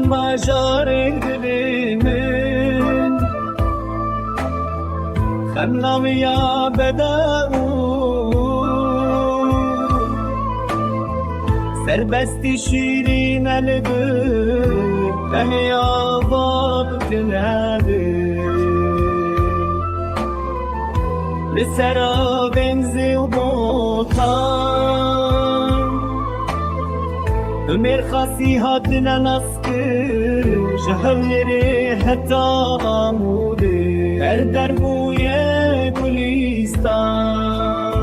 ما جارين دليمن خلنام يا بداو سربست شیرین البر تنی آباب تنهده لسرا بنزی و بوطان امیر خاصی هاتنا نسکر جهوری حتا آموده هر دربوی گلیستان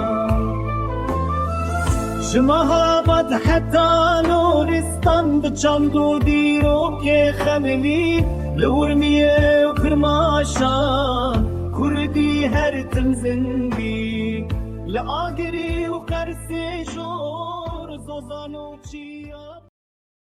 شما بد حتا نورستان بچندو دیرو که خملی لورمیه و کرماشان کردی هر تمزنگی لآگری و قرسی جور زوزانو چیا